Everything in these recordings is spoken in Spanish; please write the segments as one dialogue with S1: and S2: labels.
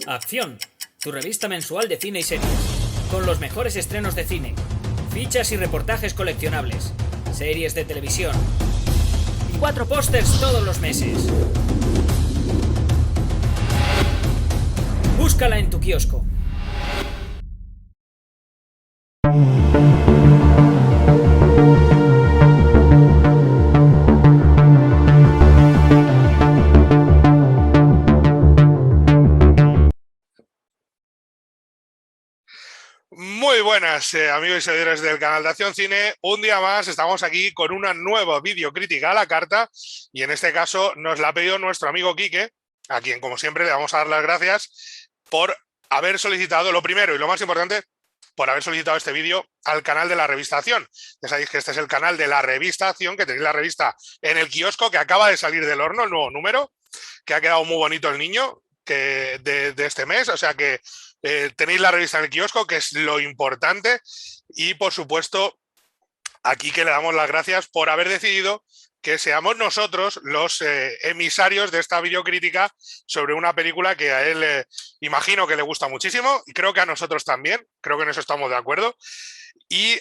S1: Acción, tu revista mensual de cine y series, con los mejores estrenos de cine, fichas y reportajes coleccionables, series de televisión y 4 pósters todos los meses. Búscala en tu kiosco.
S2: Muy buenas, amigos y seguidores del canal de Acción Cine. Un día más estamos aquí con una nueva videocrítica a la carta y en este caso nos la ha pedido nuestro amigo Quique, a quien como siempre le vamos a dar las gracias por haber solicitado, lo primero y lo más importante, por haber solicitado este vídeo al canal de la revista Acción. Ya sabéis que este es el canal de la revista Acción, que tenéis la revista en el kiosco, que acaba de salir del horno, el nuevo número, que ha quedado muy bonito el niño de este mes, o sea que tenéis la revista en el kiosco, que es lo importante, y por supuesto aquí que le damos las gracias por haber decidido que seamos nosotros los emisarios de esta videocrítica sobre una película que a él imagino que le gusta muchísimo y creo que a nosotros también, creo que en eso estamos de acuerdo. Y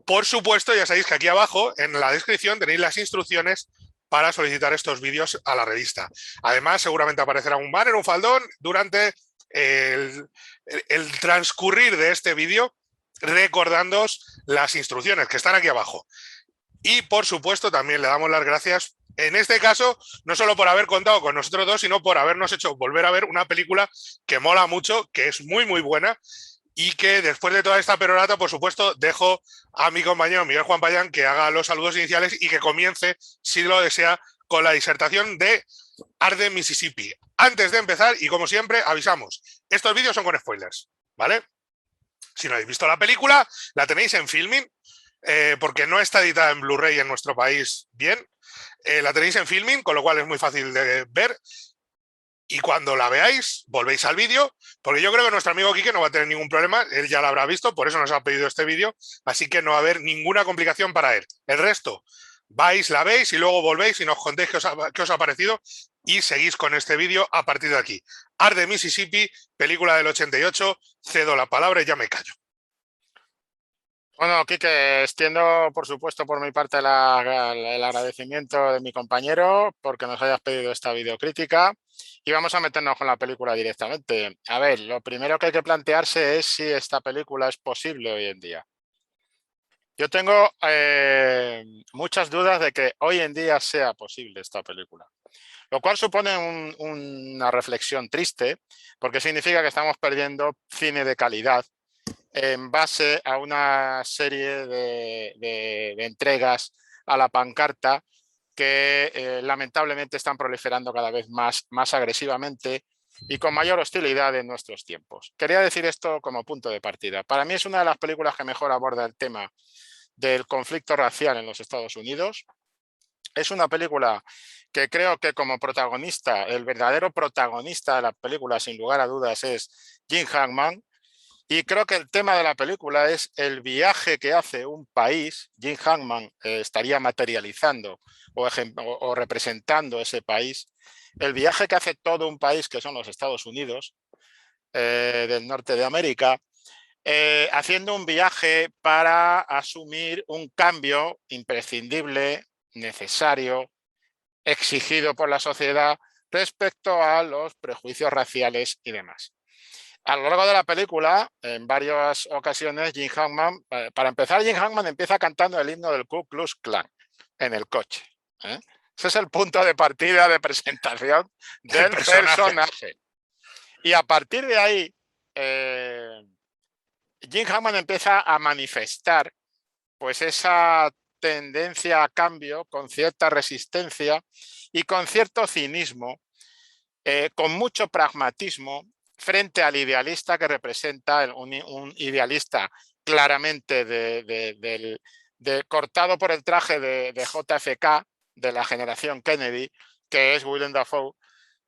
S2: por supuesto ya sabéis que aquí abajo en la descripción tenéis las instrucciones para solicitar estos vídeos a la revista. Además seguramente aparecerá un banner, un faldón durante el transcurrir de este vídeo, recordándoos las instrucciones que están aquí abajo. Y por supuesto también le damos las gracias en este caso no solo por haber contado con nosotros dos, sino por habernos hecho volver a ver una película que mola mucho, que es muy muy buena y que después de toda esta perorata, por supuesto, dejo a mi compañero Miguel Juan Payán que haga los saludos iniciales y que comience, si lo desea, con la disertación de Arde, Mississippi. Antes de empezar, y como siempre, avisamos, estos vídeos son con spoilers, ¿vale? Si no habéis visto la película, la tenéis en Filmin, porque no está editada en Blu-ray en nuestro país bien. La tenéis en Filmin, con lo cual es muy fácil de ver. Y cuando la veáis, volvéis al vídeo, porque yo creo que nuestro amigo Quique no va a tener ningún problema, él ya lo habrá visto, por eso nos ha pedido este vídeo, así que no va a haber ninguna complicación para él. El resto, vais, la veis y luego volvéis y nos contéis qué os ha parecido y seguís con este vídeo a partir de aquí. Arde, Mississippi, película del 88, cedo la palabra y ya me callo.
S3: Bueno, Quique, extiendo, por supuesto, por mi parte el agradecimiento de mi compañero porque nos hayas pedido esta videocrítica y vamos a meternos con la película directamente. A ver, lo primero que hay que plantearse es si esta película es posible hoy en día. Yo tengo muchas dudas de que hoy en día sea posible esta película, lo cual supone una reflexión triste porque significa que estamos perdiendo cine de calidad en base a una serie de entregas a la pancarta que lamentablemente están proliferando cada vez más agresivamente y con mayor hostilidad en nuestros tiempos. Quería decir esto como punto de partida. Para mí es una de las películas que mejor aborda el tema del conflicto racial en los Estados Unidos. Es una película que creo que como protagonista, el verdadero protagonista de la película, sin lugar a dudas, es Jim Hackman. Y creo que el tema de la película es el viaje que hace un país. Jim Hackman estaría materializando o representando ese país. El viaje que hace todo un país, que son los Estados Unidos del norte de América, haciendo un viaje para asumir un cambio imprescindible, necesario, exigido por la sociedad respecto a los prejuicios raciales y demás. A lo largo de la película, en varias ocasiones, Jim Hackman, para empezar, Jim Hackman empieza cantando el himno del Ku Klux Klan en el coche. Ese es el punto de partida de presentación del personaje. Y a partir de ahí, Jim Hackman empieza a manifestar pues esa tendencia a cambio con cierta resistencia y con cierto cinismo, con mucho pragmatismo frente al idealista que representa un idealista claramente cortado por el traje de JFK, de la generación Kennedy, que es Willem Dafoe,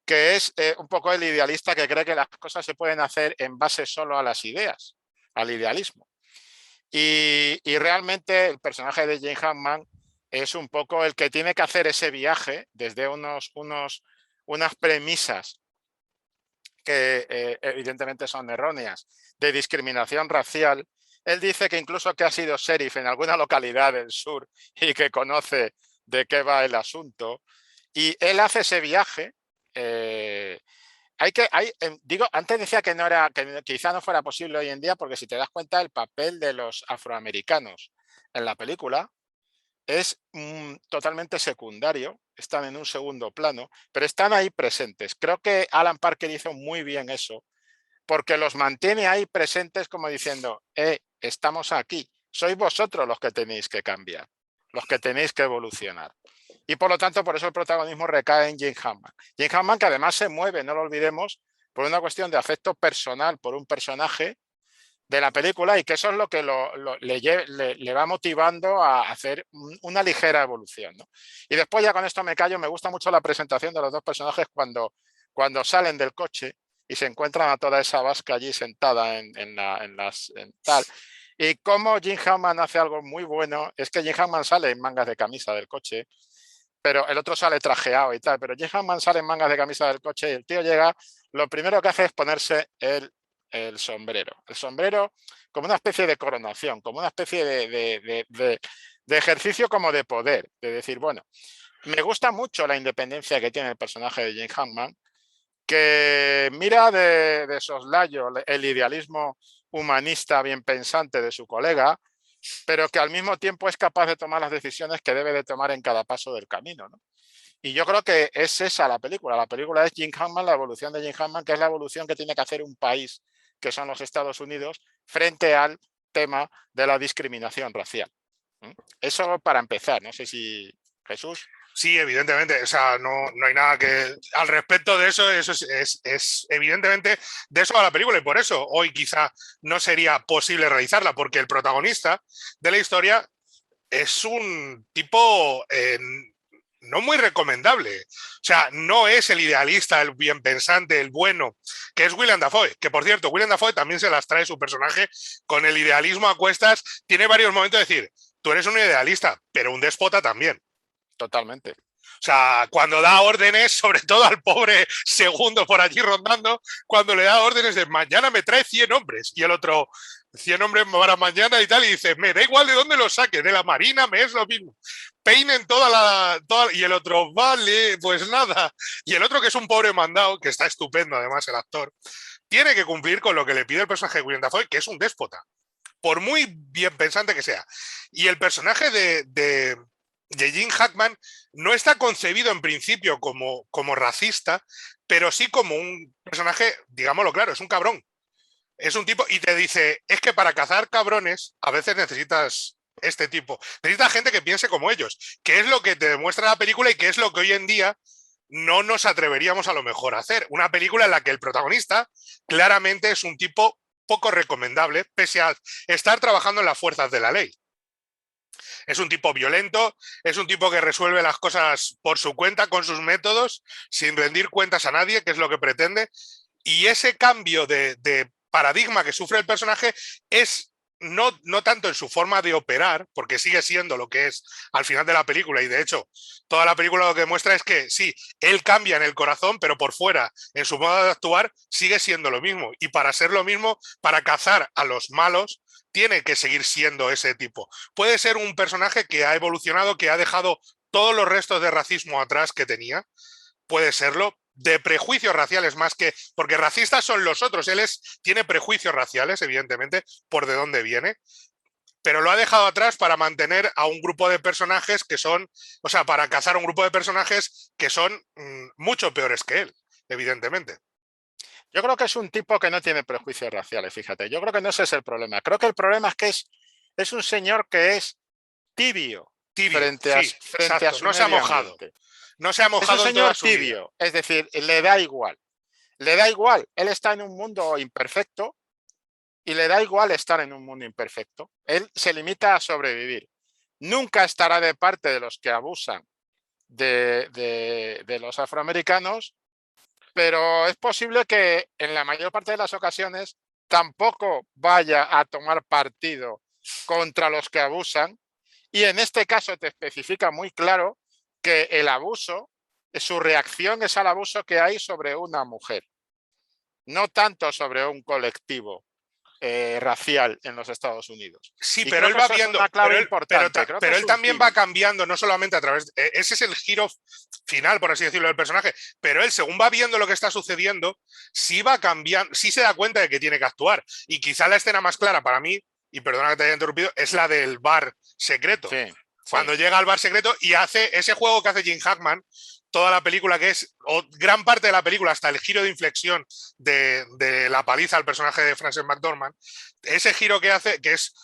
S3: que es un poco el idealista que cree que las cosas se pueden hacer en base solo a las ideas, al idealismo. Y realmente el personaje de Jim Hackman es un poco el que tiene que hacer ese viaje desde unas premisas que evidentemente son erróneas, de discriminación racial. Él dice que incluso que ha sido sheriff en alguna localidad del sur y que conoce de qué va el asunto. Y él hace ese viaje. Digo, antes decía que no era, que quizá no fuera posible hoy en día, porque si te das cuenta, el papel de los afroamericanos en la película es totalmente secundario, están en un segundo plano, pero están ahí presentes. Creo que Alan Parker hizo muy bien eso, porque los mantiene ahí presentes como diciendo, estamos aquí, sois vosotros los que tenéis que cambiar, los que tenéis que evolucionar. Y por lo tanto, por eso el protagonismo recae en Jim Hammond. Jim Hammond, que además se mueve, no lo olvidemos, por una cuestión de afecto personal por un personaje de la película, y que eso es lo que le va motivando a hacer una ligera evolución, ¿no? Y después ya con esto me callo. Me gusta mucho la presentación de los dos personajes cuando salen del coche y se encuentran a toda esa vasca allí sentada en tal. Y cómo Jim Hammond hace algo muy bueno, es que Jim Hammond sale en mangas de camisa del coche, pero el otro sale trajeado y tal, pero Jim Hammond sale en mangas de camisa del coche y el tío llega, lo primero que hace es ponerse el sombrero. El sombrero como una especie de coronación, como una especie de ejercicio como de poder, de decir, bueno, me gusta mucho la independencia que tiene el personaje de Jim Hammond, que mira de soslayo el idealismo humanista bien pensante de su colega, pero que al mismo tiempo es capaz de tomar las decisiones que debe de tomar en cada paso del camino, ¿no? Y yo creo que es esa la película. La película es Jim Hammond, la evolución de Jim Hammond, que es la evolución que tiene que hacer un país, que son los Estados Unidos, frente al tema de la discriminación racial. Eso para empezar. No sé si Jesús.
S2: Sí, evidentemente, o sea, no hay nada que al respecto de eso, es evidentemente de eso va la película, y por eso hoy quizá no sería posible realizarla, porque el protagonista de la historia es un tipo no muy recomendable. O sea, no es el idealista, el bien pensante, el bueno, que es Willem Dafoe, que por cierto, Willem Dafoe también se las trae su personaje con el idealismo a cuestas. Tiene varios momentos de decir, tú eres un idealista, pero un déspota también.
S3: Totalmente.
S2: O sea, cuando da órdenes, sobre todo al pobre segundo por allí rondando, cuando le da órdenes de mañana me trae 100 hombres, y el otro, 100 hombres para mañana y tal, y dice, me da igual de dónde los saques, de la marina me es lo mismo, peinen toda y el otro, vale, pues nada, y el otro, que es un pobre mandado, que está estupendo además el actor, tiene que cumplir con lo que le pide el personaje de Willem Dafoe, que es un déspota, por muy bien pensante que sea. Y el personaje de Jim Hackman no está concebido en principio como racista, pero sí como un personaje, digámoslo claro, es un cabrón. Es un tipo, y te dice, es que para cazar cabrones a veces necesitas este tipo. Necesitas gente que piense como ellos, que es lo que te demuestra la película y que es lo que hoy en día no nos atreveríamos a lo mejor a hacer. Una película en la que el protagonista claramente es un tipo poco recomendable, pese a estar trabajando en las fuerzas de la ley. Es un tipo violento, es un tipo que resuelve las cosas por su cuenta, con sus métodos, sin rendir cuentas a nadie, que es lo que pretende. Y ese cambio de paradigma que sufre el personaje es no tanto en su forma de operar, porque sigue siendo lo que es al final de la película, y de hecho toda la película lo que muestra es que sí, él cambia en el corazón, pero por fuera, en su modo de actuar, sigue siendo lo mismo. Y para ser lo mismo, para cazar a los malos, tiene que seguir siendo ese tipo. Puede ser un personaje que ha evolucionado, que ha dejado todos los restos de racismo atrás que tenía, puede serlo, de prejuicios raciales más que, porque racistas son los otros, él tiene prejuicios raciales, evidentemente, por de dónde viene, pero lo ha dejado atrás para mantener a un grupo de personajes que son, o sea, para cazar a un grupo de personajes que son mucho peores que él, evidentemente.
S3: Yo creo que es un tipo que no tiene prejuicios raciales, fíjate. Yo creo que no ese es el problema. Creo que el problema es que es un señor que es tibio frente a su
S2: no se ha mojado. No se ha mojado.
S3: Es un señor tibio, es decir, le da igual. Le da igual. Él está en un mundo imperfecto y le da igual estar en un mundo imperfecto. Él se limita a sobrevivir. Nunca estará de parte de los que abusan de los afroamericanos, pero es posible que en la mayor parte de las ocasiones tampoco vaya a tomar partido contra los que abusan, y en este caso te especifica muy claro que el abuso, su reacción es al abuso que hay sobre una mujer. no tanto sobre un colectivo racial en los Estados Unidos.
S2: Sí,
S3: Y
S2: pero
S3: creo
S2: él
S3: que
S2: va
S3: eso es
S2: viendo,
S3: una clave importante. Creo que
S2: pero
S3: es
S2: él
S3: un
S2: también va
S3: tibio.
S2: cambiando, no solamente a través, ese es el giro final, por así decirlo, del personaje, pero él, según va viendo lo que está sucediendo, sí va cambiando, sí se da cuenta de que tiene que actuar. Y quizá la escena más clara para mí, y perdona que te haya interrumpido, es la del bar secreto.
S3: Sí, sí.
S2: Cuando llega al bar secreto y hace ese juego que hace Jim Hackman, toda la película, que es, o gran parte de la película, hasta el giro de inflexión de la paliza al personaje de Frances McDormand, ese giro que hace, que es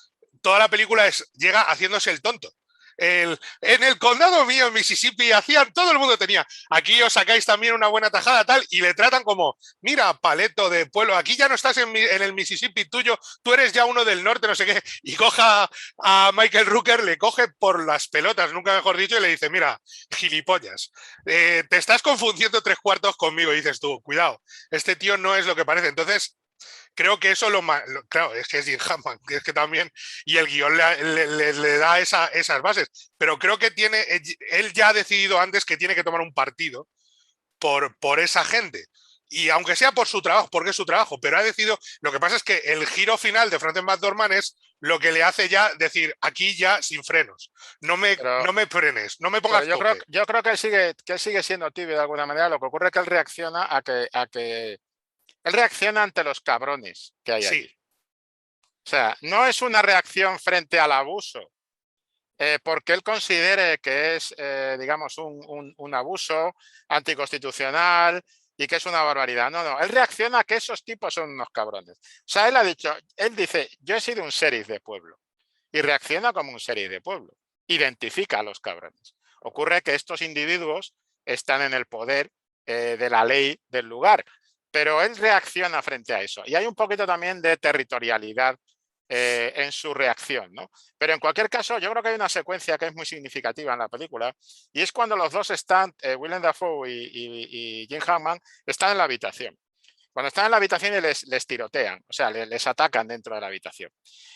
S2: toda la película, llega haciéndose el tonto. En el condado mío, en Mississippi, hacían, todo el mundo tenía, aquí os sacáis también una buena tajada, tal, y le tratan como, mira, paleto de pueblo, aquí ya no estás en el Mississippi tuyo, tú eres ya uno del norte, no sé qué, y coja a Michael Rooker, le coge por las pelotas, nunca mejor dicho, y le dice, mira, gilipollas, te estás confundiendo 3/4 conmigo, y dices tú, cuidado, este tío no es lo que parece. Entonces, creo que eso claro, es que es Jim Hammond, que es que también, y el guión le da esas bases, pero creo que él ya ha decidido antes que tiene que tomar un partido por esa gente. Y aunque sea por su trabajo, porque es su trabajo, pero ha decidido, lo que pasa es que el giro final de Frances McDormand es lo que le hace ya decir, aquí ya sin frenos, no me frenes, no me pongas tope.
S3: Yo creo que él sigue siendo tibio de alguna manera. Lo que ocurre es que él reacciona él reacciona ante los cabrones que hay allí. O sea, no es una reacción frente al abuso, porque él considere que es, digamos, un abuso anticonstitucional y que es una barbaridad. No, no, él reacciona a que esos tipos son unos cabrones. O sea, él dice, yo he sido un sheriff de pueblo, y reacciona como un sheriff de pueblo. Identifica a los cabrones. Ocurre que estos individuos están en el poder de la ley del lugar, pero él reacciona frente a eso. Y hay un poquito también de territorialidad en su reacción, ¿no? Pero en cualquier caso, yo creo que hay una secuencia que es muy significativa en la película, y es cuando los dos están, Willem Dafoe y Jim Hammond, están en la habitación. Cuando están en la habitación y les tirotean, o sea, les atacan dentro de la habitación.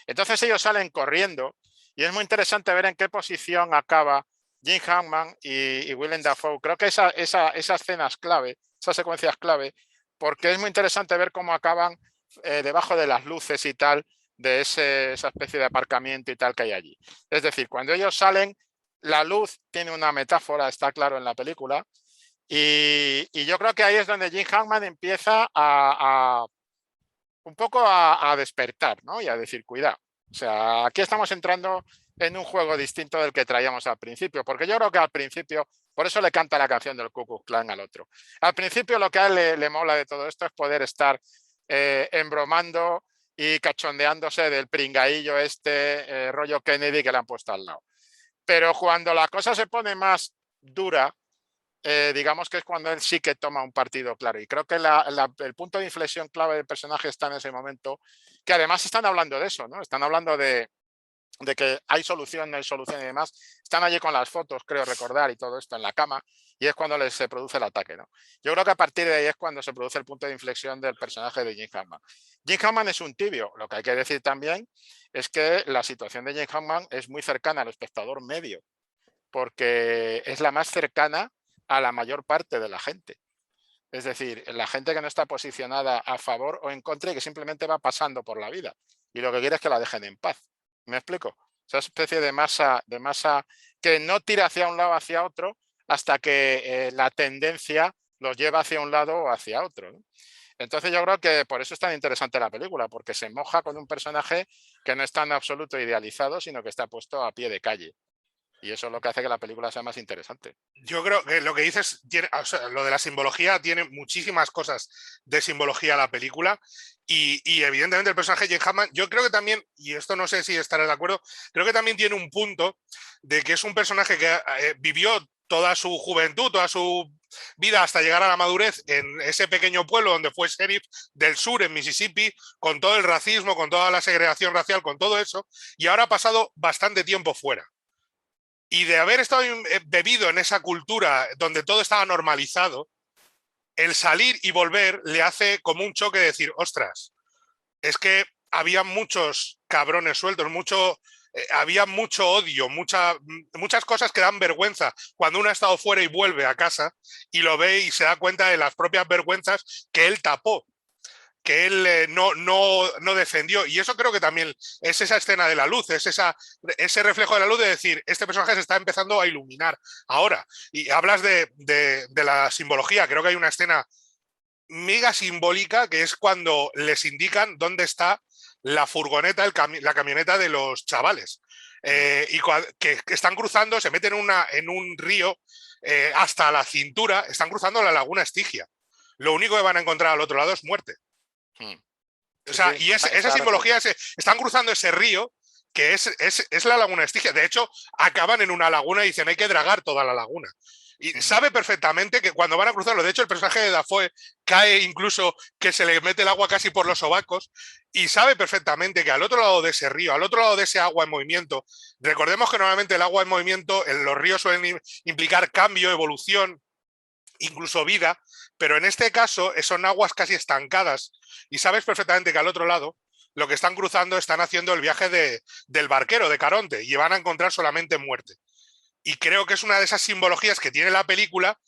S3: Entonces ellos salen corriendo, y es muy interesante ver en qué posición acaba Jim Hammond y Willem Dafoe. Creo que esa escena es clave, esa secuencia es clave, porque es muy interesante ver cómo acaban debajo de las luces y tal, de esa especie de aparcamiento y tal que hay allí. Es decir, cuando ellos salen, la luz tiene una metáfora, está claro en la película, y yo creo que ahí es donde Jim Hammond empieza un poco a despertar, ¿no? Y a decir, cuidado. O sea, aquí estamos entrando en un juego distinto del que traíamos al principio, porque yo creo que al principio, por eso le canta la canción del Ku Klux Klan al otro. Al principio lo que a él le mola de todo esto es poder estar embromando y cachondeándose del pringaillo rollo Kennedy que le han puesto al lado. Pero cuando la cosa se pone más dura, digamos que es cuando él sí que toma un partido claro. Y creo que el punto de inflexión clave del personaje está en ese momento, que además están hablando de eso, ¿no? Están hablando de que hay solución, no hay solución y demás. Están allí con las fotos, creo recordar, y todo esto en la cama, y es cuando se produce el ataque, ¿no? Yo creo que a partir de ahí es cuando se produce el punto de inflexión del personaje de Jim Hammond. Jim Hammond es un tibio. Lo que hay que decir también es que la situación de Jim Hammond es muy cercana al espectador medio, porque es la más cercana a la mayor parte de la gente. Es decir, la gente que no está posicionada a favor o en contra y que simplemente va pasando por la vida y lo que quiere es que la dejen en paz. ¿Me explico? Esa especie de masa que no tira hacia un lado o hacia otro hasta que la tendencia los lleva hacia un lado o hacia otro, ¿no? Entonces yo creo que por eso es tan interesante la película, porque se moja con un personaje que no está en absoluto idealizado, sino que está puesto a pie de calle. Y eso es lo que hace que la película sea más interesante.
S2: Yo creo que lo que dices, o sea, lo de la simbología, tiene muchísimas cosas de simbología la película y evidentemente el personaje de Jim Hammond, yo creo que también, y esto no sé si estarás de acuerdo, creo que también tiene un punto de que es un personaje que vivió toda su juventud, toda su vida hasta llegar a la madurez en ese pequeño pueblo donde fue sheriff del sur en Mississippi, con todo el racismo, con toda la segregación racial, con todo eso, y ahora ha pasado bastante tiempo fuera. Y de haber estado bebido en esa cultura donde todo estaba normalizado, el salir y volver le hace como un choque de decir, ostras, es que había muchos cabrones sueltos, había mucho odio, muchas cosas que dan vergüenza cuando uno ha estado fuera y vuelve a casa y lo ve y se da cuenta de las propias vergüenzas que él tapó. que él no defendió. Y eso creo que también es esa escena de la luz, es ese reflejo de la luz de decir, este personaje se está empezando a iluminar ahora. Y hablas de la simbología, creo que hay una escena mega simbólica que es cuando les indican dónde está la furgoneta, la camioneta de los chavales. Y que están cruzando, se meten en un río hasta la cintura, están cruzando la laguna Estigia. Lo único que van a encontrar al otro lado es muerte. O sea, y esa simbología, están cruzando ese río que es la laguna Estigia. De hecho, acaban en una laguna y dicen hay que dragar toda la laguna. Y sabe perfectamente que cuando van a cruzarlo, de hecho el personaje de Dafoe cae incluso que se le mete el agua casi por los sobacos, y sabe perfectamente que al otro lado de ese río, al otro lado de ese agua en movimiento, recordemos que normalmente el agua en movimiento, los ríos suelen implicar cambio, evolución, incluso vida, pero en este caso son aguas casi estancadas y sabes perfectamente que al otro lado lo que están cruzando están haciendo el viaje del barquero, de Caronte, y van a encontrar solamente muerte. Y creo que es una de esas simbologías que tiene la película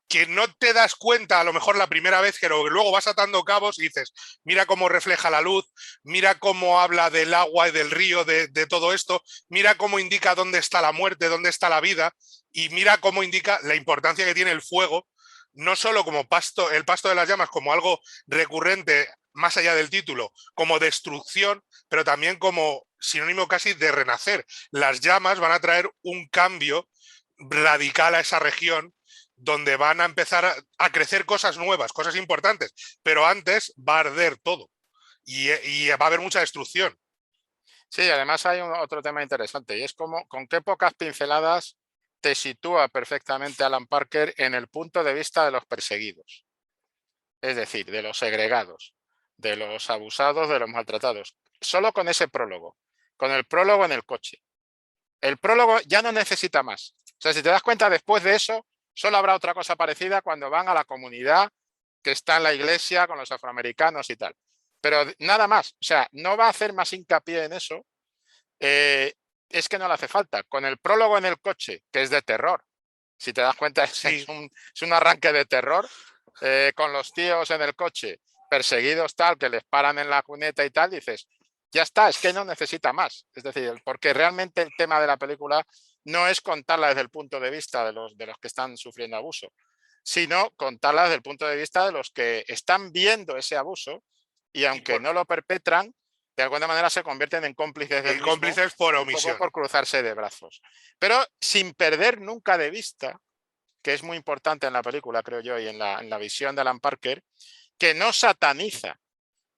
S2: que no te das cuenta a lo mejor la primera vez, pero luego vas atando cabos y dices, mira cómo refleja la luz, mira cómo habla del agua y del río, de todo esto, mira cómo indica dónde está la muerte, dónde está la vida, y mira cómo indica la importancia que tiene el fuego, no solo como el pasto de las llamas, como algo recurrente más allá del título, como destrucción, pero también como sinónimo casi de renacer. Las llamas van a traer un cambio radical a esa región donde van a empezar a crecer cosas nuevas, cosas importantes, pero antes va a arder todo y va a haber mucha destrucción.
S3: Sí, además hay otro tema interesante y es como con qué pocas pinceladas te sitúa perfectamente Alan Parker en el punto de vista de los perseguidos, es decir, de los segregados, de los abusados, de los maltratados. Solo con ese prólogo, con el prólogo en el coche. El prólogo ya no necesita más. O sea, si te das cuenta, después de eso, solo habrá otra cosa parecida cuando van a la comunidad que está en la iglesia con los afroamericanos y tal. Pero nada más. O sea, no va a hacer más hincapié en eso. Es que no le hace falta. Con el prólogo en el coche, que es de terror. Si te das cuenta, sí. es un arranque de terror. Con los tíos en el coche, perseguidos tal, que les paran en la cuneta y tal, dices, ya está, es que no necesita más. Es decir, porque realmente el tema de la película no es contarla desde el punto de vista de los que están sufriendo abuso, sino contarla desde el punto de vista de los que están viendo ese abuso y aunque no lo perpetran, de alguna manera se convierten en cómplices del mismo,
S2: cómplices por omisión.
S3: por cruzarse de brazos. Pero sin perder nunca de vista, que es muy importante en la película, creo yo, y en la visión de Alan Parker, que no sataniza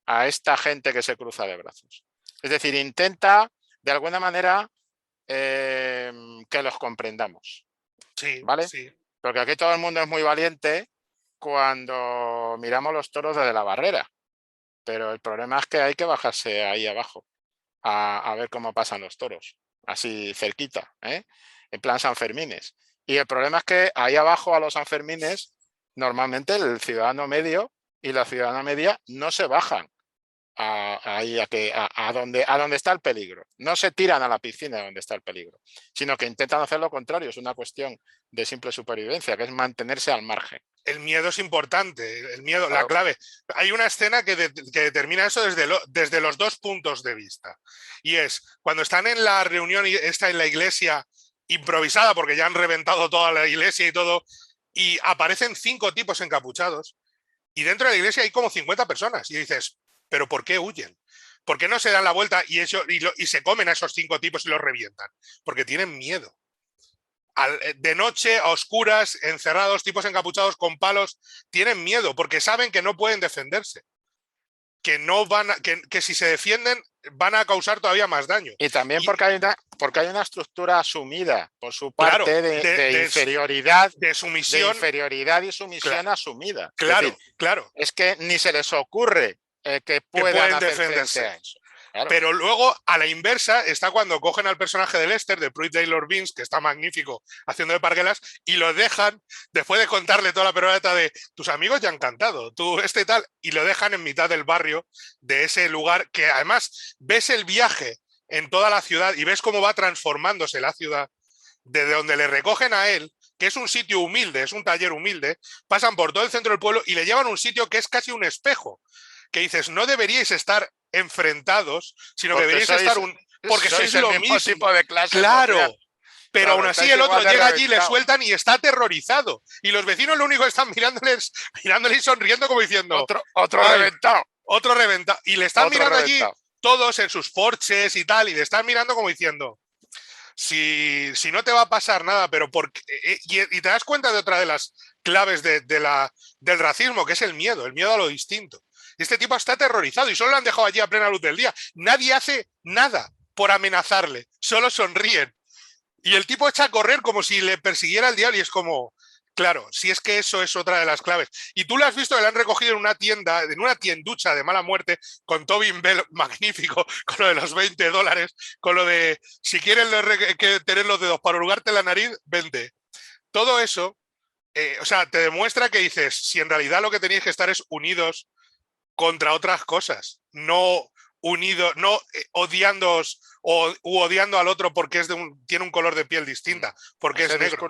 S3: a esta gente que se cruza de brazos. Es decir, intenta, de alguna manera, que los comprendamos.
S2: Sí,
S3: ¿vale?
S2: Sí.
S3: Porque aquí todo el mundo es muy valiente cuando miramos los toros desde la barrera. Pero el problema es que hay que bajarse ahí abajo a ver cómo pasan los toros, así cerquita, en plan Sanfermines. Y el problema es que ahí abajo a los Sanfermines, normalmente el ciudadano medio y la ciudadana media no se bajan a donde está el peligro. No se tiran a la piscina donde está el peligro, sino que intentan hacer lo contrario. Es una cuestión de simple supervivencia, que es mantenerse al margen.
S2: El miedo es importante, el miedo,
S3: claro.
S2: La clave. Hay una escena que determina eso desde los dos puntos de vista. Y es cuando están en la reunión, está en la iglesia improvisada, porque ya han reventado toda la iglesia y todo, y aparecen 5 tipos encapuchados, y dentro de la iglesia hay como 50 personas, y dices, ¿pero por qué huyen? ¿Por qué no se dan la vuelta y se comen a esos 5 tipos y los revientan? Porque tienen miedo. De noche, a oscuras, encerrados, tipos encapuchados con palos, tienen miedo porque saben que no pueden defenderse. Que si se defienden van a causar todavía más daño.
S3: Y también porque hay una estructura asumida por su parte, claro, de inferioridad,
S2: de sumisión,
S3: de inferioridad y sumisión, claro, asumida.
S2: Claro,
S3: es decir,
S2: claro.
S3: Es que ni se les ocurre que puedan hacer frente a eso. Claro.
S2: Pero luego, a la inversa, está cuando cogen al personaje de Lester, de Pruitt Taylor Vince, que está magnífico haciendo de parguelas, y lo dejan, después de contarle toda la perorata de tus amigos ya han cantado, tú y tal, y lo dejan en mitad del barrio de ese lugar, que además ves el viaje en toda la ciudad y ves cómo va transformándose la ciudad, desde donde le recogen a él, que es un sitio humilde, es un taller humilde, pasan por todo el centro del pueblo y le llevan a un sitio que es casi un espejo, que dices, no deberíais estar enfrentados, sino que
S3: Porque
S2: deberíais estar porque sois
S3: el
S2: lo
S3: mismo
S2: mismo.
S3: tipo de clase
S2: Claro.
S3: social.
S2: Pero
S3: Claro,
S2: aún así
S3: estáis
S2: el otro
S3: igual de
S2: llega allí, le
S3: reventado.
S2: sueltan y está aterrorizado. Y los vecinos lo único que están mirándole y sonriendo como diciendo...
S3: Otro
S2: "Ay,
S3: reventado.
S2: otro reventado". Y le están
S3: Otro
S2: mirando allí
S3: reventado.
S2: todos en sus porches y tal, y le están mirando como diciendo... Si no te va a pasar nada, pero porque... Y te das cuenta de otra de las claves del racismo, que es el miedo a lo distinto. Y este tipo está aterrorizado y solo lo han dejado allí a plena luz del día. Nadie hace nada por amenazarle, solo sonríen. Y el tipo echa a correr como si le persiguiera el diablo y es como, claro, si es que eso es otra de las claves. Y tú lo has visto que lo han recogido en una tienda, en una tienducha de mala muerte, con Tobin Bell magnífico, con lo de los $20, con lo de, si quieres tener los dedos para hurgarte la nariz, vente. Todo eso, o sea, te demuestra que dices, si en realidad lo que tenéis que estar es unidos contra otras cosas, no unidos, no odiándoos u odiando al otro porque tiene un color de piel distinta, porque es negro.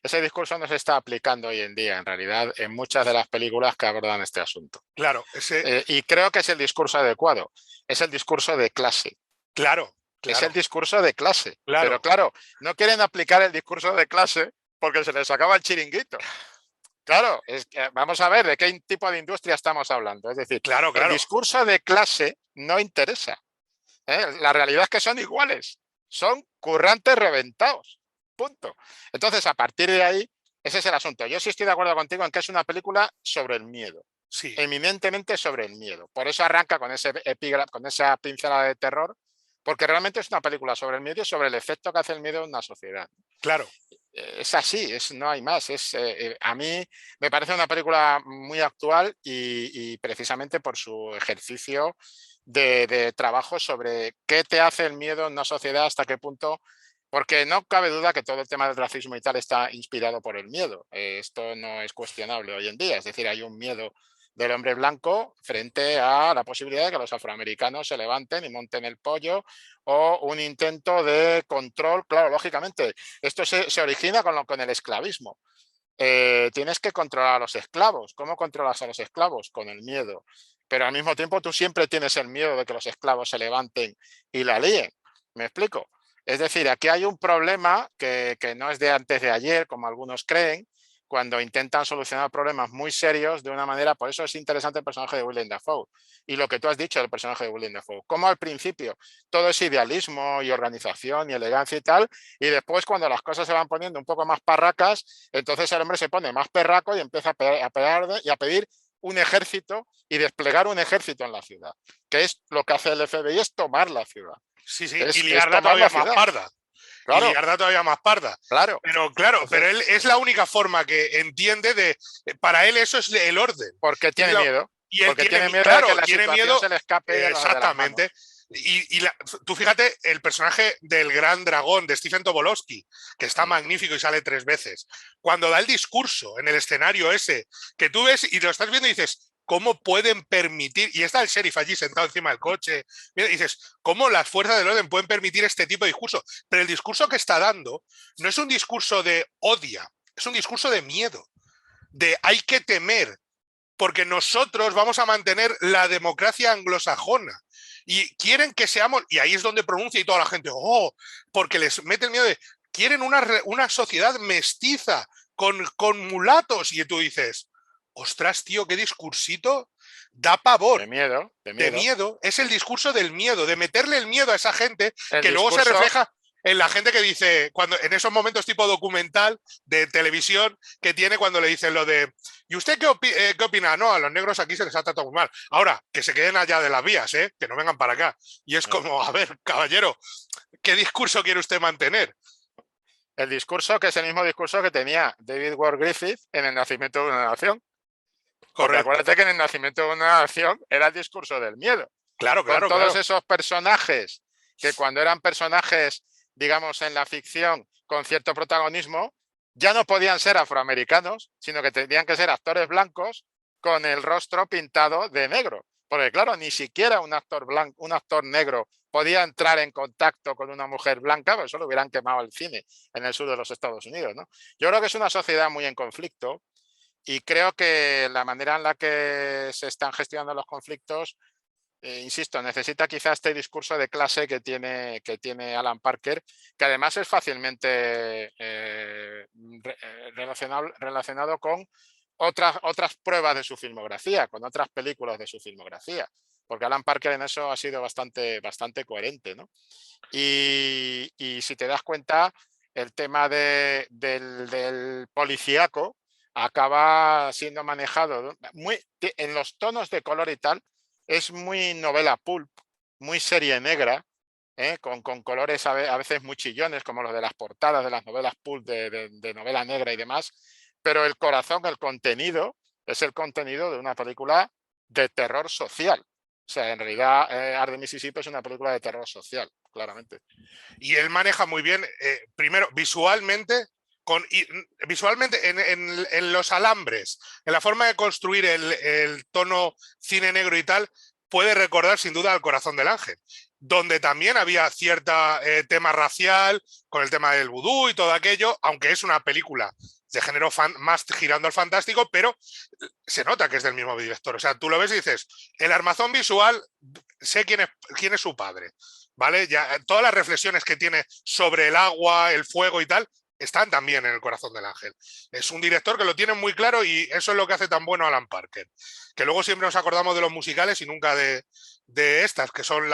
S3: Ese discurso no se está aplicando hoy en día, en realidad, en muchas de las películas que abordan este asunto.
S2: Claro,
S3: y creo que es el discurso adecuado. Es el discurso de clase.
S2: Claro.
S3: Es el discurso de clase.
S2: Claro.
S3: Pero claro, no quieren aplicar el discurso de clase porque se les acaba el chiringuito. Claro, vamos a ver de qué tipo de industria estamos hablando. Es decir,
S2: claro.
S3: el discurso de clase no interesa. La realidad es que son iguales. Son currantes reventados. Punto. Entonces, a partir de ahí, ese es el asunto. Yo sí estoy de acuerdo contigo en que es una película sobre el miedo.
S2: Sí.
S3: Eminentemente sobre el miedo. Por eso arranca con con esa pincelada de terror, porque realmente es una película sobre el miedo y sobre el efecto que hace el miedo en una sociedad.
S2: Claro.
S3: Es así, no hay más. A mí me parece una película muy actual y precisamente por su ejercicio de trabajo sobre qué te hace el miedo en una sociedad, hasta qué punto, porque no cabe duda que todo el tema del racismo y tal está inspirado por el miedo. Esto no es cuestionable hoy en día, es decir, hay un miedo del hombre blanco frente a la posibilidad de que los afroamericanos se levanten y monten el pollo, o un intento de control. Claro, lógicamente, esto se origina con el esclavismo. Tienes que controlar a los esclavos. ¿Cómo controlas a los esclavos? Con el miedo. Pero al mismo tiempo tú siempre tienes el miedo de que los esclavos se levanten y la líen. ¿Me explico? Es decir, aquí hay un problema que no es de antes de ayer, como algunos creen, cuando intentan solucionar problemas muy serios de una manera. Por eso es interesante el personaje de Willem Dafoe y lo que tú has dicho del personaje de Willem Dafoe. Como al principio todo es idealismo y organización y elegancia y tal, y después cuando las cosas se van poniendo un poco más parracas, entonces el hombre se pone más perraco y empieza a pedir un ejército y desplegar un ejército en la ciudad, que es lo que hace el FBI, es tomar la ciudad.
S2: Sí, y liarla todavía más parda.
S3: Claro.
S2: Y liarla todavía más parda.
S3: Claro.
S2: Pero claro, pero él es la única forma que entiende para él eso es el orden.
S3: Porque tiene miedo.
S2: Y él
S3: porque tiene miedo
S2: claro,
S3: de que la
S2: tiene
S3: situación
S2: miedo,
S3: se le escape.
S2: Exactamente. Tú fíjate el personaje del gran dragón de Stephen Tobolowsky, que está magnífico y sale 3 veces. Cuando da el discurso en el escenario ese, que tú ves y lo estás viendo y dices, ¿cómo pueden permitir? Y está el sheriff allí sentado encima del coche. Y dices, ¿cómo las fuerzas del orden pueden permitir este tipo de discurso? Pero el discurso que está dando no es un discurso de odia, es un discurso de miedo, de hay que temer, porque nosotros vamos a mantener la democracia anglosajona. Y quieren que seamos, y ahí es donde pronuncia y toda la gente, porque les mete el miedo de, quieren una sociedad mestiza, con mulatos, y tú dices, ostras, tío, qué discursito, da pavor.
S3: De miedo.
S2: Es el discurso del miedo, de meterle el miedo a esa gente, luego se refleja en la gente que dice, cuando en esos momentos tipo documental de televisión que tiene cuando le dicen lo de, ¿y usted qué opina? No, a los negros aquí se les ha tratado muy mal. Ahora, que se queden allá de las vías, que no vengan para acá. Y es como, a ver, caballero, ¿qué discurso quiere usted mantener?
S3: El discurso que es el mismo discurso que tenía David Ward Griffith en El nacimiento de una nación. Porque acuérdate que en El nacimiento de una nación era el discurso del miedo.
S2: Claro.
S3: Con todos esos personajes que cuando eran personajes, digamos, en la ficción con cierto protagonismo, ya no podían ser afroamericanos, sino que tenían que ser actores blancos con el rostro pintado de negro. Porque claro, ni siquiera un actor negro podía entrar en contacto con una mujer blanca, porque eso le hubieran quemado el cine en el sur de los Estados Unidos, ¿no? Yo creo que es una sociedad muy en conflicto Y creo que la manera en la que se están gestionando los conflictos, insisto, necesita quizás este discurso de clase que tiene Alan Parker, que además es fácilmente relacionado con otras pruebas de su filmografía, con otras películas de su filmografía, porque Alan Parker en eso ha sido bastante coherente, ¿no? Y si te das cuenta, el tema del policíaco acaba siendo manejado en los tonos de color y tal, es muy novela pulp, muy serie negra, con colores a veces muy chillones, como los de las portadas de las novelas pulp de novela negra y demás, pero el corazón, el contenido, es el contenido de una película de terror social. O sea, en realidad, Arde Mississippi es una película de terror social, claramente.
S2: Y él maneja muy bien, primero, visualmente, visualmente en los alambres, en la forma de construir el tono cine negro y tal, puede recordar sin duda al Corazón del Ángel, donde también había cierta tema racial, con el tema del vudú y todo aquello, aunque es una película de género más girando al fantástico, pero se nota que es del mismo director. O sea, tú lo ves y dices, el armazón visual, sé quién es su padre, ¿vale? Ya, todas las reflexiones que tiene sobre el agua, el fuego y tal, están también en El Corazón del Ángel. Es un director que lo tiene muy claro y eso es lo que hace tan bueno a Alan Parker. Que luego siempre nos acordamos de los musicales y nunca de estas, que son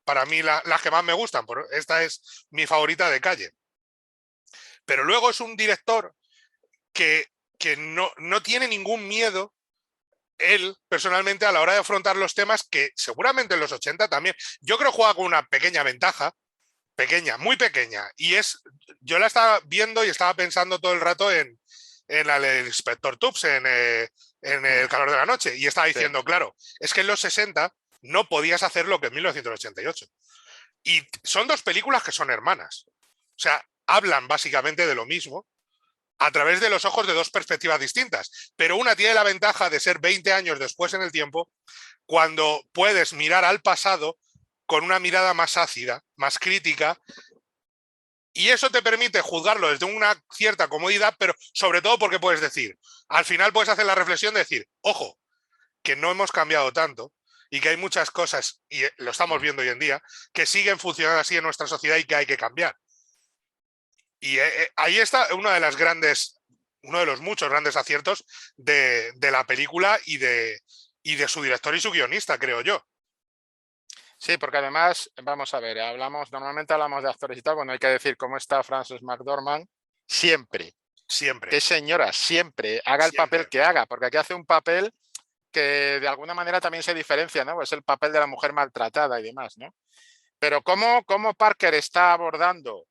S2: para mí las que más me gustan. Esta es mi favorita de calle. Pero luego es un director que no tiene ningún miedo él, personalmente, a la hora de afrontar los temas que seguramente en los 80 también. Yo creo que juega con una pequeña ventaja, muy pequeña, y yo la estaba viendo y estaba pensando todo el rato en el Inspector Tubbs, en El calor de la noche, y estaba diciendo, sí, claro, es que en los 60 no podías hacer lo que en 1988. Y son dos películas que son hermanas. O sea, hablan básicamente de lo mismo, a través de los ojos de dos perspectivas distintas, pero una tiene la ventaja de ser 20 años después en el tiempo, cuando puedes mirar al pasado con una mirada más ácida, más crítica, y eso te permite juzgarlo desde una cierta comodidad, pero sobre todo porque puedes decir, al final puedes hacer la reflexión de decir, ojo, que no hemos cambiado tanto y que hay muchas cosas, y lo estamos viendo hoy en día, que siguen funcionando así en nuestra sociedad y que hay que cambiar. Y ahí está uno de los muchos grandes aciertos de la película y de su director y su guionista, creo yo.
S3: Sí, porque además, vamos a ver, normalmente hablamos de actores y tal, bueno, hay que decir cómo está Frances McDormand siempre.
S2: Siempre.
S3: Qué señora, siempre, haga el papel que haga, porque aquí hace un papel que de alguna manera también se diferencia, ¿no? Es el papel de la mujer maltratada y demás, ¿no? Pero cómo Parker está abordando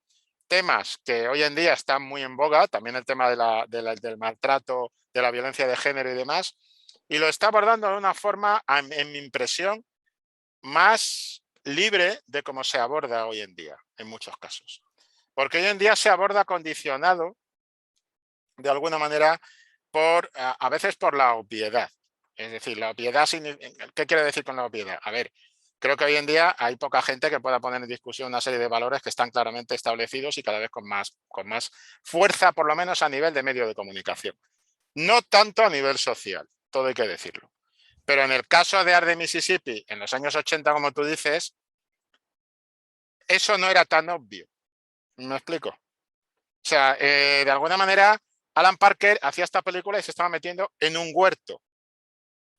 S3: temas que hoy en día están muy en boga, también el tema del maltrato, de la violencia de género y demás, y lo está abordando de una forma, en mi impresión, más libre de cómo se aborda hoy en día, en muchos casos. Porque hoy en día se aborda condicionado, de alguna manera, a veces por la obviedad. Es decir, la obviedad, ¿qué quiere decir con la obviedad? A ver, creo que hoy en día hay poca gente que pueda poner en discusión una serie de valores que están claramente establecidos y cada vez con más fuerza, por lo menos a nivel de medio de comunicación. No tanto a nivel social, todo hay que decirlo. Pero en el caso de Arde Mississippi, en los años 80, como tú dices, eso no era tan obvio. ¿Me explico? O sea, de alguna manera, Alan Parker hacía esta película y se estaba metiendo en un huerto,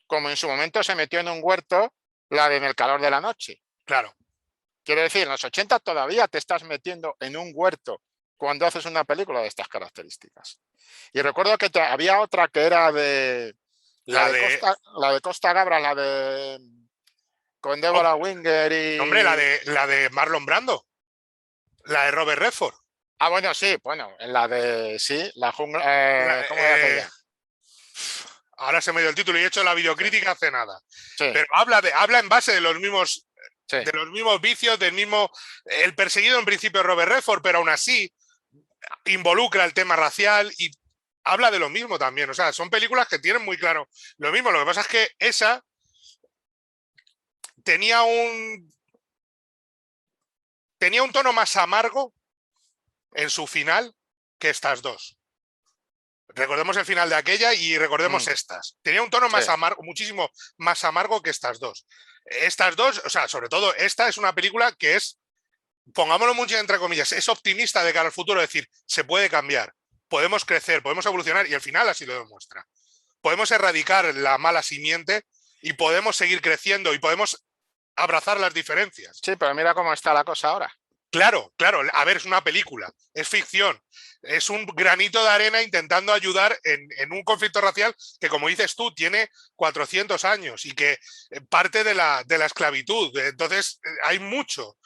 S3: como en su momento se metió en un huerto la de En el calor de la noche.
S2: Claro.
S3: Quiero decir, en los 80 todavía te estás metiendo en un huerto cuando haces una película de estas características. Y recuerdo que había otra que era de... La de Costa Gabra, la de... con Deborah Winger y...
S2: Hombre, la de Marlon Brando. La de Robert Redford.
S3: Ah, bueno, sí, la de... Sí, la jungla... ¿cómo era aquella?
S2: Ahora se me dio el título y he hecho la videocrítica hace nada.
S3: Sí.
S2: Pero habla en base de los mismos...
S3: Sí.
S2: De los mismos vicios, del mismo... El perseguido en principio Robert Redford, pero aún así involucra el tema racial y habla de lo mismo también. O sea, son películas que tienen muy claro lo mismo. Lo que pasa es que esa tenía un tono más amargo en su final que estas dos. Recordemos el final de aquella y recordemos estas. Tenía un tono más amargo, muchísimo más amargo que estas dos. Estas dos, o sea, sobre todo esta es una película que es, pongámoslo mucho entre comillas, es optimista de cara al futuro, es decir, se puede cambiar, podemos crecer, podemos evolucionar y al final así lo demuestra. Podemos erradicar la mala simiente y podemos seguir creciendo y podemos abrazar las diferencias.
S3: Sí, pero mira cómo está la cosa ahora.
S2: Claro, claro. A ver, es una película, es ficción. Es un granito de arena intentando ayudar en un conflicto racial que, como dices tú, tiene 400 años y que parte de la esclavitud. Entonces, hay mucho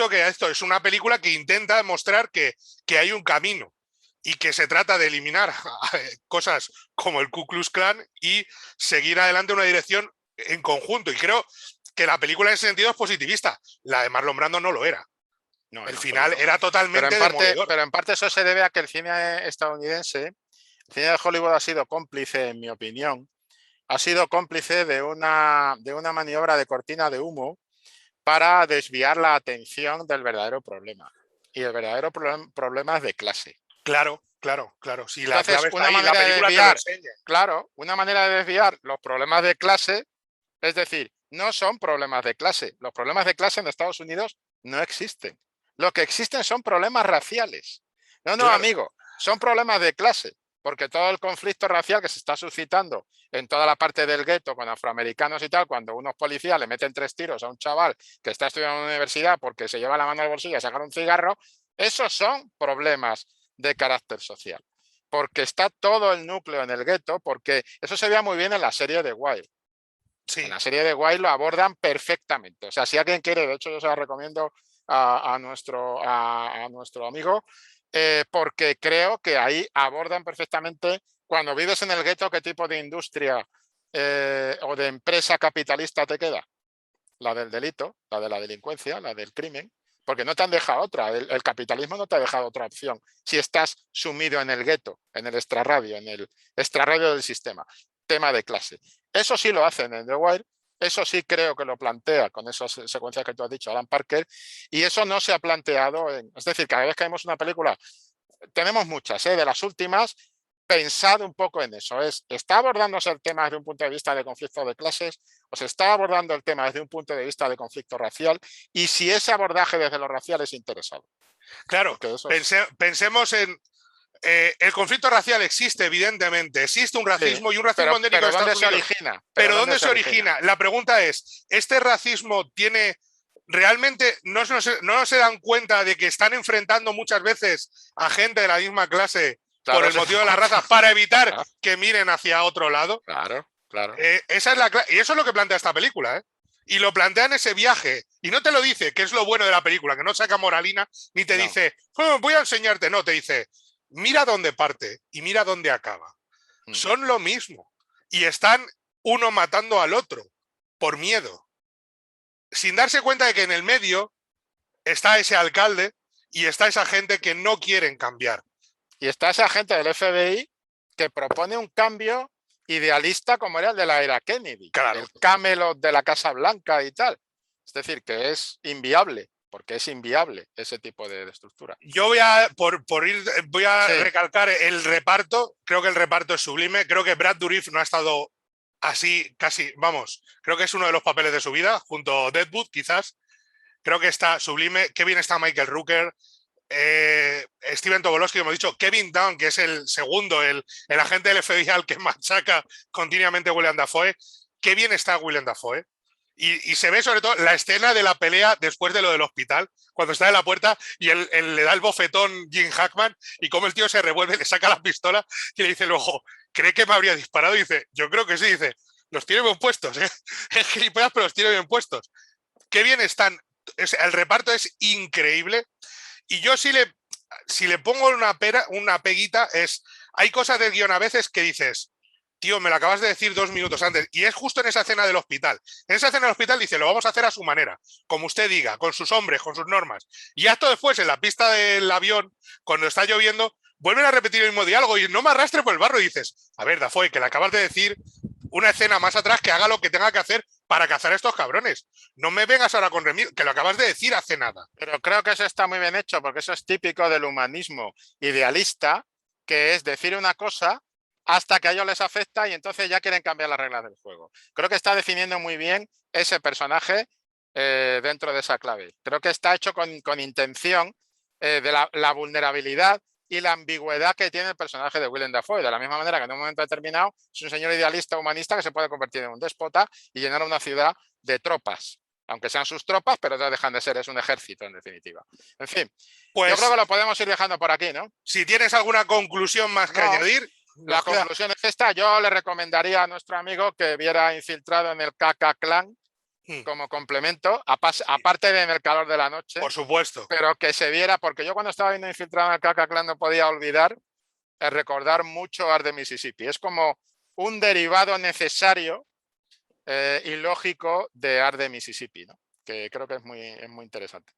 S2: que esto. Es una película que intenta demostrar que hay un camino y que se trata de eliminar cosas como el Ku Klux Klan y seguir adelante en una dirección en conjunto. Y creo que la película en ese sentido es positivista. La de Marlon Brando no lo era. No, el final era totalmente demoledor.
S3: Pero en parte eso se debe a que el cine estadounidense, el cine de Hollywood ha sido cómplice, en mi opinión, ha sido cómplice de una maniobra de cortina de humo para desviar la atención del verdadero problema. Y el verdadero problema es de clase.
S2: Claro, claro, claro. Si la
S3: Entonces,
S2: clave está ahí, la película te lo enseña.
S3: Claro, una manera de desviar los problemas de clase, es decir, no son problemas de clase. Los problemas de clase en Estados Unidos no existen. Lo que existen son problemas raciales. No, claro, amigo, son problemas de clase, porque todo el conflicto racial que se está suscitando en toda la parte del gueto con afroamericanos y tal, cuando unos policías le meten 3 tiros a un chaval que está estudiando en una universidad porque se lleva la mano al bolsillo a sacar un cigarro, esos son problemas de carácter social. Porque está todo el núcleo en el gueto, porque eso se veía muy bien en la serie de Wild. Sí. En la serie de Wild lo abordan perfectamente. O sea, si alguien quiere, de hecho yo se la recomiendo a nuestro amigo, porque creo que ahí abordan perfectamente cuando vives en el gueto qué tipo de industria o de empresa capitalista te queda. La del delito, la de la delincuencia, la del crimen, porque no te han dejado otra. El capitalismo no te ha dejado otra opción si estás sumido en el gueto, en el extrarradio del sistema. Tema de clase. Eso sí lo hacen en The Wire. Eso sí creo que lo plantea con esas secuencias que tú has dicho, Alan Parker, y eso no se ha planteado. Es decir, cada vez que vemos una película, tenemos muchas, de las últimas, pensad un poco en eso. ¿Está abordándose el tema desde un punto de vista de conflicto de clases o se está abordando el tema desde un punto de vista de conflicto racial? Y si ese abordaje desde lo racial es interesado.
S2: Claro, pensemos en... el conflicto racial existe, evidentemente. Existe un racismo y un racismo endémico de Estados Unidos. ¿Pero dónde se origina? La pregunta es, ¿este racismo tiene... ¿Realmente no se dan cuenta de que están enfrentando muchas veces a gente de la misma clase por el motivo de la raza para evitar que miren hacia otro lado?
S3: Claro.
S2: Esa es y eso es lo que plantea esta película, Y lo plantea en ese viaje. Y no te lo dice, que es lo bueno de la película, que no saca moralina, ni te dice, voy a enseñarte. No, te dice... Mira dónde parte y mira dónde acaba. Son lo mismo. Y están uno matando al otro por miedo. Sin darse cuenta de que en el medio está ese alcalde y está esa gente que no quieren cambiar.
S3: Y está esa gente del FBI que propone un cambio idealista como era el de la era Kennedy.
S2: Claro.
S3: El Camelot de la Casa Blanca y tal. Es decir, que es inviable. Porque es inviable ese tipo de estructura.
S2: Yo voy a recalcar el reparto. Creo que el reparto es sublime. Creo que Brad Dourif no ha estado así casi, vamos, creo que es uno de los papeles de su vida, junto a Deadwood quizás. Creo que está sublime. Qué bien está Michael Rooker. Steven Tobolowsky, como hemos dicho. Kevin Dunn, que es el segundo, el agente del FBI al que machaca continuamente William Dafoe. Qué bien está William Dafoe. Y se ve sobre todo la escena de la pelea después de lo del hospital, cuando está en la puerta y él le da el bofetón Jim Hackman y como el tío se revuelve, le saca la pistola y le dice luego, ¿cree que me habría disparado? Y dice, yo creo que sí. Dice, los tiene bien puestos, Es gilipollas, pero los tiene bien puestos. Qué bien están. El reparto es increíble. Y yo si le pongo una peguita hay cosas del guión a veces que dices, tío, me lo acabas de decir 2 minutos antes. Y es justo en esa escena del hospital. En esa escena del hospital dice, lo vamos a hacer a su manera, como usted diga, con sus hombres, con sus normas. Y acto después, en la pista del avión, cuando está lloviendo, vuelven a repetir el mismo diálogo y no me arrastre por el barro. Y dices, a ver, Dafoe, que le acabas de decir una escena más atrás que haga lo que tenga que hacer para cazar a estos cabrones. No me vengas ahora con remil, que lo acabas de decir hace nada.
S3: Pero creo que eso está muy bien hecho, porque eso es típico del humanismo idealista, que es decir una cosa hasta que a ellos les afecta y entonces ya quieren cambiar las reglas del juego. Creo que está definiendo muy bien ese personaje dentro de esa clave. Creo que está hecho con intención de la vulnerabilidad y la ambigüedad que tiene el personaje de Willem Dafoe, de la misma manera que en un momento determinado es un señor idealista humanista que se puede convertir en un déspota y llenar una ciudad de tropas, aunque sean sus tropas, pero no dejan de ser, es un ejército en definitiva. En fin,
S2: Pues
S3: yo creo que lo podemos ir dejando por aquí, ¿no?
S2: si tienes alguna conclusión más que
S3: No,
S2: añadir.
S3: La conclusión es esta. Yo le recomendaría a nuestro amigo que viera Infiltrado en el KK Clan como complemento, aparte de En el calor de la noche.
S2: Por supuesto.
S3: Pero que se viera, porque yo cuando estaba viendo Infiltrado en el KK Clan no podía olvidar recordar mucho Art de Mississippi. Es como un derivado necesario y lógico de Art de Mississippi, ¿no? Que creo que es muy interesante.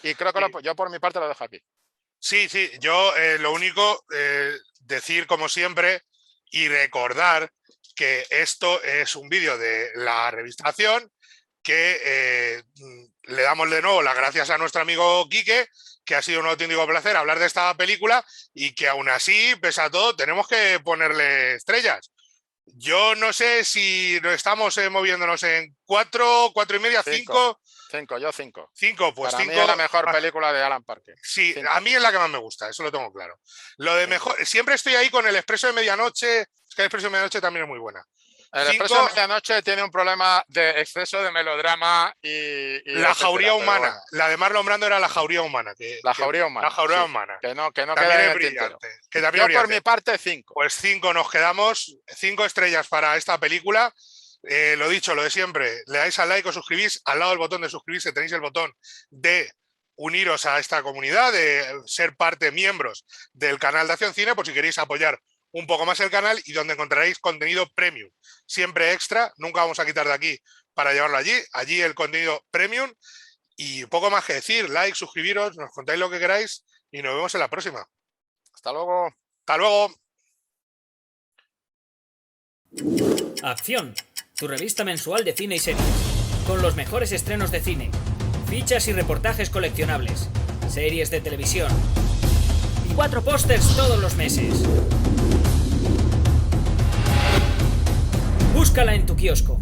S3: Y creo que yo por mi parte lo dejo aquí.
S2: Sí, yo lo único, decir como siempre y recordar que esto es un vídeo de la revista Acción, que le damos de nuevo las gracias a nuestro amigo Quique, que ha sido un auténtico placer hablar de esta película y que aún así, pese a todo, tenemos que ponerle estrellas. Yo no sé si estamos moviéndonos en 4, 4,5, 5.
S3: 5, yo 5.
S2: 5, pues 5.
S3: Para mí es la mejor película de Alan Parker.
S2: Sí,
S3: 5.
S2: A mí es la que más me gusta, eso lo tengo claro. Lo de mejor, siempre estoy ahí con El Expreso de Medianoche, es que El Expreso de Medianoche también es muy buena.
S3: El Expreso de Medianoche tiene un problema de exceso de melodrama y
S2: La jauría humana. Bueno. La de Marlon Brando era La jauría humana.
S3: La jauría humana.
S2: La jauría humana.
S3: Que no queda
S2: en el tintero.
S3: Yo por mi parte 5.
S2: Pues 5 nos quedamos. 5 estrellas para esta película. Lo dicho, lo de siempre. Le dais al like, os suscribís. Al lado del botón de suscribirse tenéis el botón de uniros a esta comunidad, de ser miembros del canal de Acción Cine, por si queréis apoyar un poco más el canal, y donde encontraréis contenido premium, siempre extra, nunca vamos a quitar de aquí para llevarlo allí el contenido premium, y poco más que decir, like, suscribiros, nos contáis lo que queráis y nos vemos en la próxima.
S3: Hasta luego.
S2: Hasta luego.
S1: Acción, tu revista mensual de cine y series, con los mejores estrenos de cine, fichas y reportajes coleccionables, series de televisión y 4 pósters todos los meses. Búscala en tu kiosco.